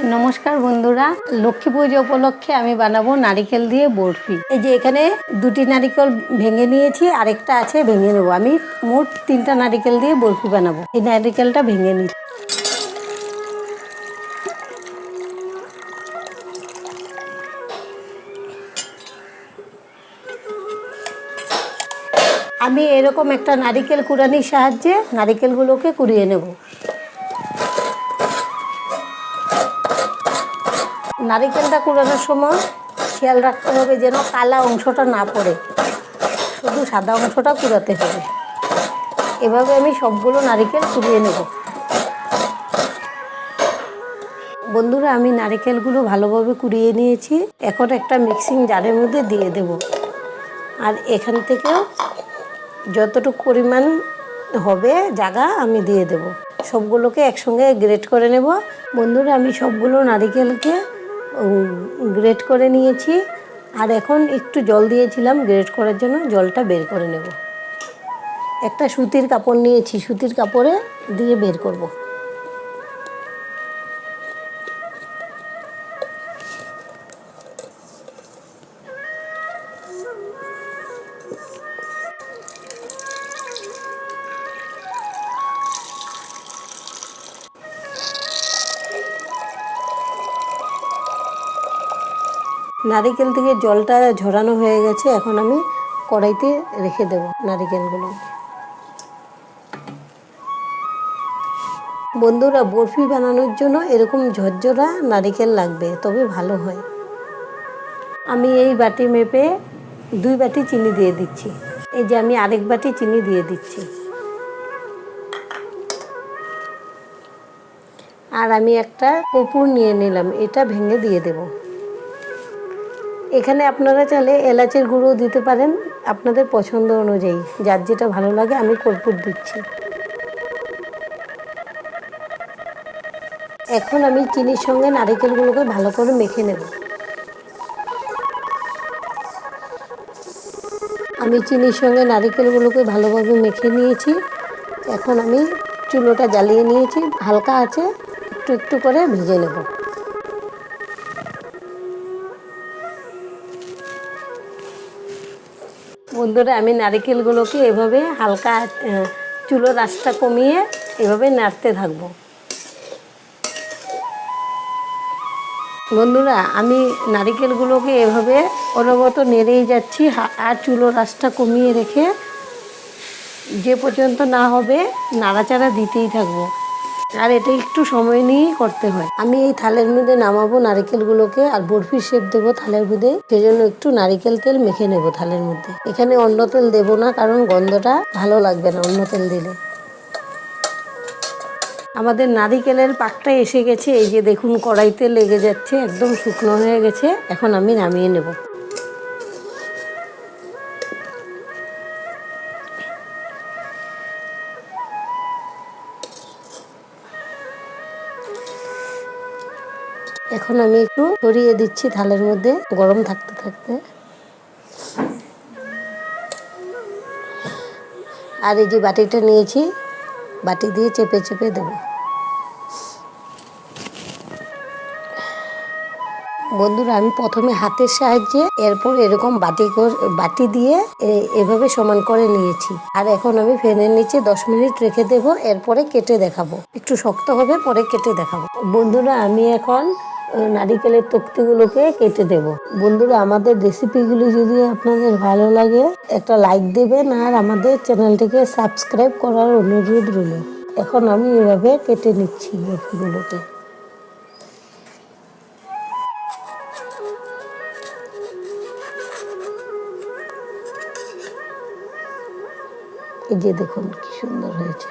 নমস্কার বন্ধুরা, লক্ষ্মী পুজো উপলক্ষে আমি বানাবো নারিকেল দিয়ে বরফি। এই যে এখানে দুটি নারিকেল ভেঙে নিয়েছি, আরেকটা আছে ভেঙে নেবো। আমি মোট 3টা নারিকেল দিয়ে বরফি বানাবো। এই নারিকেলটা ভেঙে নিই। আমি এরকম একটা নারিকেল কুড়ানির সাহায্যে নারিকেলগুলোকে কুড়িয়ে নেব। নারিকেলটা কুড়ানোর সময় খেয়াল রাখতে হবে যেন কালা অংশটা না পড়ে, শুধু সাদা অংশটা কুড়াতে হবে। এভাবে আমি সবগুলো নারিকেল কুড়িয়ে নেব। বন্ধুরা, আমি নারিকেলগুলো ভালোভাবে কুড়িয়ে নিয়েছি। এখন একটা মিক্সিং জারের মধ্যে দিয়ে দেব। আর এখান থেকেও যতটুকু পরিমাণ হবে জায়গা আমি দিয়ে দেব। সবগুলোকে একসঙ্গে গ্রেট করে নেব। বন্ধুরা, আমি সবগুলো নারিকেলকে গ্রেট করে নিয়েছি। আর এখন একটু জল দিয়েছিলাম গ্রেট করার জন্য, জলটা বের করে নেব। একটা সুতির কাপড় নিয়েছি, সুতির কাপড়ে দিয়ে বের করব। নারিকেল থেকে জলটা ঝরানো হয়ে গেছে। এখন আমি কড়াইতে রেখে দেব নারিকেলগুলো। বন্ধুরা, বরফি বানানোর জন্য এরকম ঝরঝরা নারিকেল লাগবে, তবে ভালো হয়। আমি এই বাটি মেপে 2 বাটি চিনি দিয়ে দিচ্ছি। এই যে আমি আরেক বাটি চিনি দিয়ে দিচ্ছি। আর আমি একটা কর্পূর নিয়ে নিলাম, এটা ভেঙে দিয়ে দেব। এখানে আপনারা চাইলে এলাচের গুঁড়ো দিতে পারেন, আপনাদের পছন্দ অনুযায়ী, যার যেটা ভালো লাগে। আমি কর্পূর দিচ্ছি। এখন আমি চিনির সঙ্গে নারিকেলগুলোকে ভালো করে মেখে নেব। আমি চিনির সঙ্গে নারিকেলগুলোকে ভালোভাবে মেখে নিয়েছি। এখন আমি চুলোটা জ্বালিয়ে নিয়েছি, হালকা আছে একটু একটু করে ভেজে নেব। বন্ধুরা, আমি নারিকেলগুলোকে এভাবে হালকা চুলোর আঁচটা কমিয়ে এভাবে নাড়তে থাকবো। বন্ধুরা, আমি নারিকেলগুলোকে এভাবে অনবরত নেড়েই যাচ্ছি। আর চুলোর আঁচটা কমিয়ে রেখে যে পর্যন্ত না হবে নাড়াচাড়া দিতেই থাকবো। আর এটা একটু সময় নিয়েই করতে হয়। আমি এই থালের মধ্যে নামাবো নারিকেলগুলোকে, আর বরফির শেপ দেবো থালের মধ্যে। সেজন্য একটু নারিকেল তেল মেখে নেব থালের মধ্যে। এখানে অন্য তেল দেবো না, কারণ গন্ধটা ভালো লাগবে না অন্য তেল দিলে। আমাদের নারিকেলের পাকটা এসে গেছে। এই যে দেখুন, কড়াইতে লেগে যাচ্ছে, একদম শুকনো হয়ে গেছে। এখন আমি নামিয়ে নেব। এখন আমি একটু ছড়িয়ে দিচ্ছি থালের মধ্যে, গরম থাকতে থাকতে। আর এই যে বাটিটা নিয়েছি, বাটি দিয়ে চেপে চেপে দেব। বন্ধুরা, আমি প্রথমে হাতের সাহায্যে, এরপর এরকম বাটি দিয়ে এভাবে সমান করে নিয়েছি। আর এখন আমি ফ্যানের নিচে 10 মিনিট রেখে দেব। এরপরে কেটে দেখাবো। একটু শক্ত হবে, পরে কেটে দেখাবো। বন্ধুরা, আমি এখন নারিকেলের তক্তিগুলোকে কেটে দেব। বন্ধুরা, আমাদের রেসিপিগুলি যদি আপনাদের ভালো লাগে একটা লাইক দেবেন, আর আমাদের চ্যানেলটিকে সাবস্ক্রাইব করার অনুরোধ রইল। এখন আমি এভাবে কেটে নিচ্ছি বরফিগুলোকে। এই যে দেখুন কি সুন্দর হয়েছে।